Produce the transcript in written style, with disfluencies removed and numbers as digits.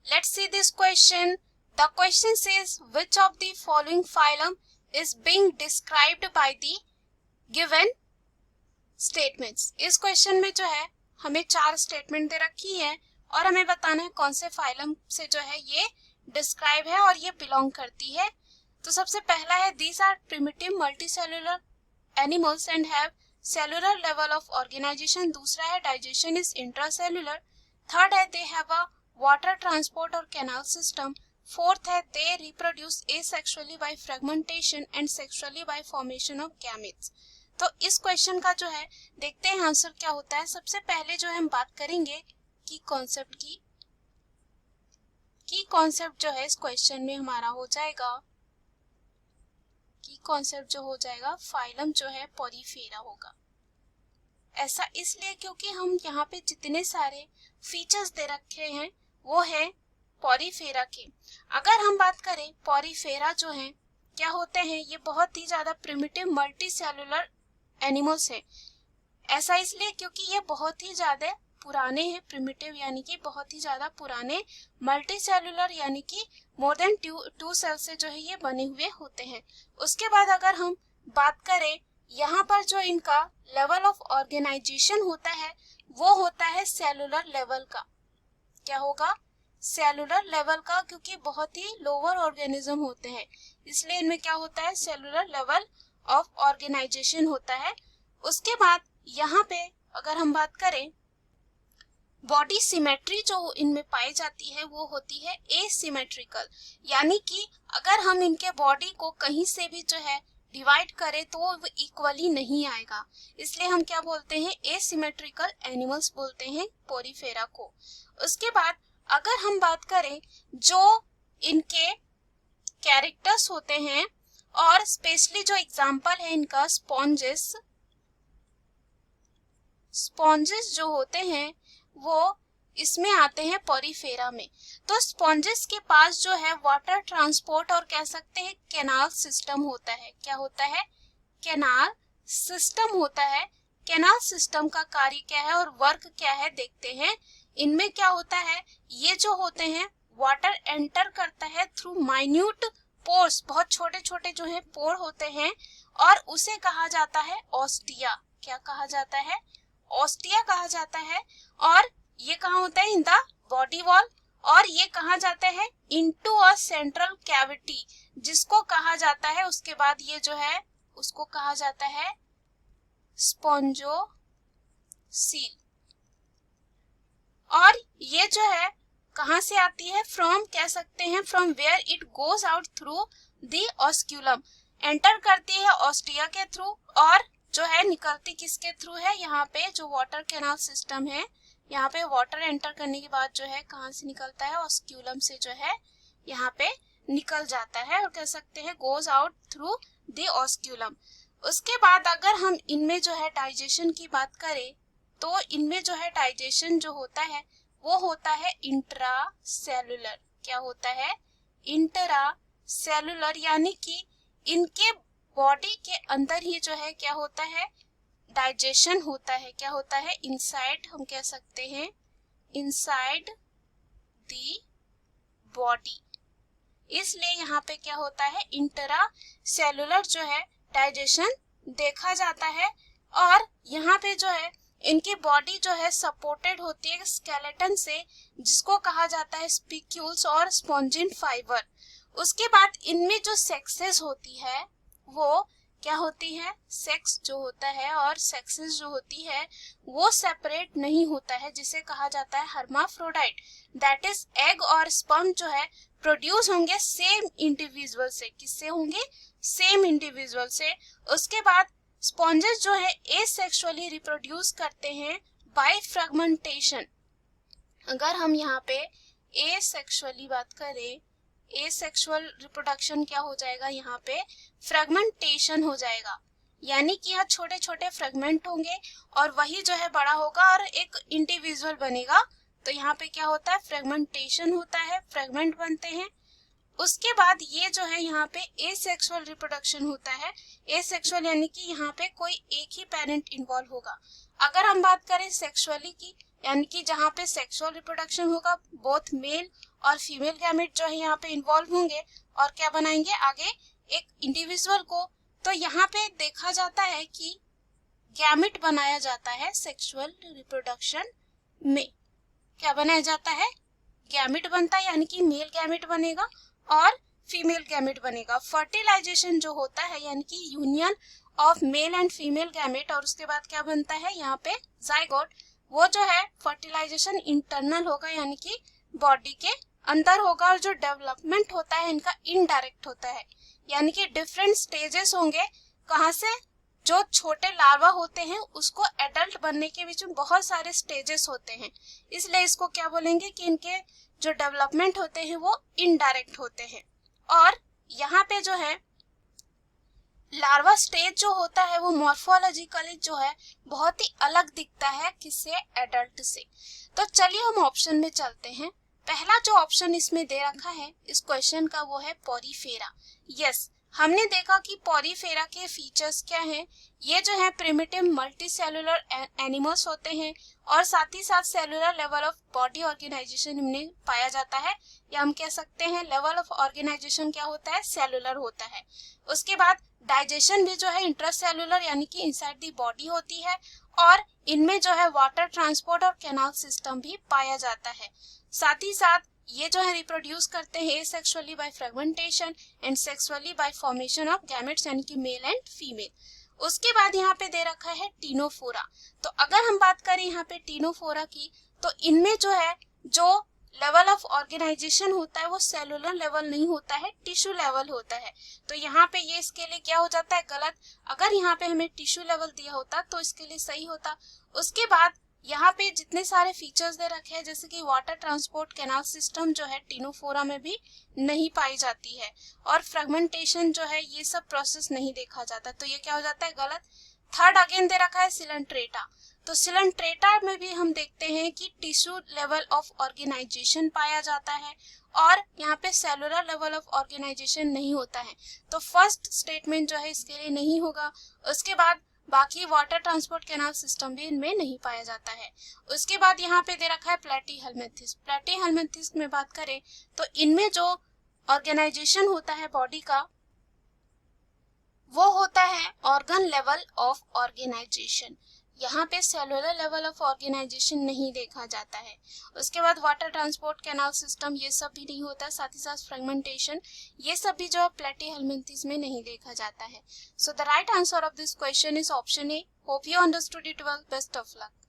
Let's see this question. The question says which of the following phylum is being described by the given statements. इस question में जो है हमें 4 statement दे रखी है और हमें बताना है कौन से फाइलम से जो है ये डिस्क्राइब है और ये बिलोंग करती है. तो सबसे पहला है these are primitive multicellular animals and have cellular level of organization. दूसरा है digestion is intracellular. थर्ड है they have a water transport और canal system. फोर्थ है they reproduce asexually by fragmentation and sexually by formation of gametes. तो इस question का जो है देखते हैं आंसर क्या होता है. सबसे पहले जो है हम बात करेंगे की कॉन्सेप्ट की. कॉन्सेप्ट जो है इस क्वेश्चन में हमारा हो जाएगा की कॉन्सेप्ट जो हो जाएगा फाइलम जो है पोरीफेरा होगा. ऐसा इसलिए क्योंकि हम यहाँ पे जितने सारे फीचर्स दे रखे हैं वो है पोरीफेरा के. अगर हम बात करें पोरीफेरा जो है क्या होते हैं, ये बहुत ही ज्यादा प्रिमिटिव मल्टी सेलुलर एनिमल्स है. ऐसा इसलिए क्योंकि ये बहुत ही ज्यादा पुराने हैं. प्रिमिटिव यानी कि बहुत ही ज्यादा पुराने, मल्टी सेलुलर यानी कि मोर देन 2 सेल से जो है ये बने हुए होते हैं. उसके बाद अगर हम बात करें यहाँ पर जो इनका लेवल ऑफ ऑर्गेनाइजेशन होता है वो होता है सेलुलर लेवल का. क्या होगा? सेलुलर लेवल का, क्योंकि बहुत ही लोअर ऑर्गेनिज्म होते हैं इसलिए इनमें क्या होता है सेलुलर लेवल ऑफ ऑर्गेनाइजेशन होता है. उसके बाद यहाँ पे अगर हम बात करें बॉडी सिमेट्री जो इनमें पाई जाती है वो होती है एसिमेट्रिकल, यानी कि अगर हम इनके बॉडी को कहीं से भी जो है डिवाइड करें तो वो इक्वली नहीं आएगा, इसलिए हम क्या बोलते हैं एसिमेट्रिकल एनिमल्स बोलते हैं पोरीफेरा को. उसके बाद अगर हम बात करें जो इनके कैरेक्टर्स होते हैं और स्पेशली जो एग्जांपल है इनका स्पॉन्जेस जो होते हैं वो इसमें आते हैं पोरीफेरा में. तो स्पॉन्जेस के पास जो है वाटर ट्रांसपोर्ट और कह सकते हैं कैनाल सिस्टम होता है. क्या होता है? कैनाल सिस्टम होता है. कैनाल सिस्टम का कार्य क्या है और वर्क क्या है देखते हैं. इनमें क्या होता है, ये जो होते हैं वाटर एंटर करता है थ्रू माइन्यूट पोर्स, बहुत छोटे छोटे जो है पोर होते हैं और उसे कहा जाता है ऑस्टिया. क्या कहा जाता है? ऑस्टिया कहा जाता है. और ये कहाँ होता है? In the body wall. और ये कहा जाता है इनटू अ सेंट्रल कैविटी, जिसको कहा जाता है उसके बाद ये जो है उसको कहा जाता है स्पॉन्जोसील. और ये जो है कहाँ से आती है? फ्रॉम, कह सकते हैं from where it goes out through the osculum. Enter करती है ऑस्टिया के थ्रू और जो है निकलती किसके थ्रू है? यहाँ पे जो वाटर कैनाल सिस्टम है यहाँ पे वाटर एंटर करने के बाद जो है कहाँ से निकलता है? ऑस्क्यूलम से जो है यहाँ पे निकल जाता है और कह सकते हैं goes out through the osculum. उसके बाद अगर हम इनमें जो है डाइजेशन की बात करें तो इनमें जो है डाइजेशन जो होता है वो होता है इंट्रासेलुलर. क्या होता है? इंट्रासेलुलर, यानी कि इनके बॉडी के अंदर ही जो है क्या होता है डाइजेशन होता है. क्या होता है? इनसाइड, हम कह सकते हैं इनसाइड द बॉडी. इसलिए यहाँ पे क्या होता है इंट्रासेलुलर जो है डाइजेशन देखा जाता है. और यहाँ पे जो है इनकी बॉडी जो है सपोर्टेड होती है स्केलेटन से, जिसको कहा जाता है स्पिक्यूल्स और स्पॉन्जिन फाइबर. उसके बाद इनमें जो सेक्सेस होती है वो क्या होती है? सेक्स जो होता है और सेक्सेस जो होती है वो सेपरेट नहीं होता है, जिसे कहा जाता है हर्माफ्रोडाइट. दैट इज एग और स्पर्म जो है प्रोड्यूस होंगे सेम इंडिविजुअल से. किससे होंगे? सेम इंडिविजुअल से. उसके बाद स्पॉन्जेस जो है एसेक्सुअली रिप्रोड्यूस करते हैं बाय फ्रेगमेंटेशन. अगर हम यहाँ पे एसेक्सुअली बात करें, एसेक्सुअल रिप्रोडक्शन क्या हो जाएगा? यहाँ पे फ्रेगमेंटेशन हो जाएगा, यानी कि यहाँ छोटे छोटे फ्रेगमेंट होंगे और वही जो है बड़ा होगा और एक इंडिविजुअल बनेगा. तो यहाँ पे क्या होता है? फ्रेगमेंटेशन होता है, फ्रेगमेंट बनते हैं. उसके बाद ये जो है यहाँ पे एसेक्सुअल रिप्रोडक्शन होता है. एसेक्सुअल यानी कि यहाँ पे कोई एक ही पेरेंट इन्वॉल्व होगा. अगर हम बात करें सेक्सुअली की, यानी कि जहाँ पे सेक्सुअल रिप्रोडक्शन होगा, बोथ मेल और फीमेल गैमेट जो है यहाँ पे इन्वॉल्व होंगे और क्या बनाएंगे आगे एक इंडिविजुअल को। तो यहाँ पे देखा जाता है कि गैमेट बनाया जाता है सेक्सुअल रिप्रोडक्शन में। क्या बनाया जाता है? गैमेट बनता है, यानी कि मेल गैमेट बनेगा और फीमेल गैमेट बनेगा। फर्टिलाइजेशन जो होता है यानी कि union of male and female gamete, और उसके बाद क्या बनता है यहाँ पे जाइगोट, वो जो है फर्टिलाइजेशन इंटरनल होगा यानी कि बॉडी के अंदर होगा, और जो डेवलपमेंट होता है इनका इनडायरेक्ट होता है, यानी कि डिफरेंट स्टेजेस होंगे। कहाँ से? जो छोटे लार्वा होते हैं उसको एडल्ट बनने के बीच में बहुत सारे स्टेजेस होते हैं, इसलिए इसको क्या बोलेंगे कि इनके जो डेवलपमेंट होते हैं वो इनडायरेक्ट होते हैं। और यहाँ पे जो है लार्वा स्टेज जो होता है वो मॉर्फोलॉजिकली जो है बहुत ही अलग दिखता है किससे? एडल्ट से। तो चलिए हम ऑप्शन में चलते हैं। पहला जो ऑप्शन इसमें दे रखा है इस क्वेश्चन का वो है पोरीफेरा। यस, हमने देखा कि पोरीफेरा के फीचर्स क्या हैं। ये जो है प्रिमिटिव मल्टीसेलुलर एनिमल्स होते हैं और साथ ही साथ cellular level of body organization इनमें पाया जाता है, या हम कह सकते हैं लेवल ऑफ ऑर्गेनाइजेशन क्या होता है? सेलुलर होता है। उसके बाद डाइजेशन भी जो है इंट्रासेलुलर यानी कि इनसाइड दी बॉडी होती है, और इनमें जो है वाटर ट्रांसपोर्ट और कैनाल सिस्टम भी पाया जाता है। साथ ही साथ ये जो है रिप्रोड्यूस करते हैं asexually by fragmentation and sexually bye formation of gametes यानी कि मेल एंड फीमेल। उसके बाद यहाँ पे दे रखा है टीनोफोरा। तो अगर हम बात करें यहाँ पे टीनोफोरा की, तो इनमें जो है जो लेवल ऑफ ऑर्गेनाइजेशन होता है वो सेलुलर लेवल नहीं होता है, टिश्यू लेवल होता है। तो यहाँ पे ये इसके लिए क्या हो जाता है? गलत। अगर यहाँ पे हमें टिश्यू लेवल दिया होता तो इसके लिए सही होता। उसके बाद यहाँ पे जितने सारे फीचर्स दे रखे हैं जैसे कि वाटर ट्रांसपोर्ट कैनाल सिस्टम जो है टीनोफोरा में भी नहीं पाई जाती है, और फ्रेगमेंटेशन जो है ये सब प्रोसेस नहीं देखा जाता, तो ये क्या हो जाता है? गलत। थर्ड अगेन दे रखा है सिलेंट्रेटा। तो सिलेंट्रेटा में भी हम देखते हैं कि टिश्यू लेवल ऑफ ऑर्गेनाइजेशन पाया जाता है और यहाँ पे सेलुलर लेवल ऑफ ऑर्गेनाइजेशन नहीं होता है, तो फर्स्ट स्टेटमेंट जो है इसके लिए नहीं होगा। उसके बाद बाकी वाटर ट्रांसपोर्ट कैनाल सिस्टम भी इनमें नहीं पाया जाता है। उसके बाद यहाँ पे दे रखा है प्लेटीहेल्मिन्थेस। प्लेटीहेल्मिन्थेस में बात करें तो इनमें जो ऑर्गेनाइजेशन होता है बॉडी का वो होता है ऑर्गन लेवल ऑफ ऑर्गेनाइजेशन, यहाँ पे सेलुलर लेवल ऑफ ऑर्गेनाइजेशन नहीं देखा जाता है। उसके बाद वाटर ट्रांसपोर्ट कैनाल सिस्टम ये सब भी नहीं होता, साथ ही साथ फ्रेगमेंटेशन ये सब भी जो प्लेटीहेल्मिन्थेस में नहीं देखा जाता है। So the right answer of this question is option A. Hope you understood it well. Best of luck.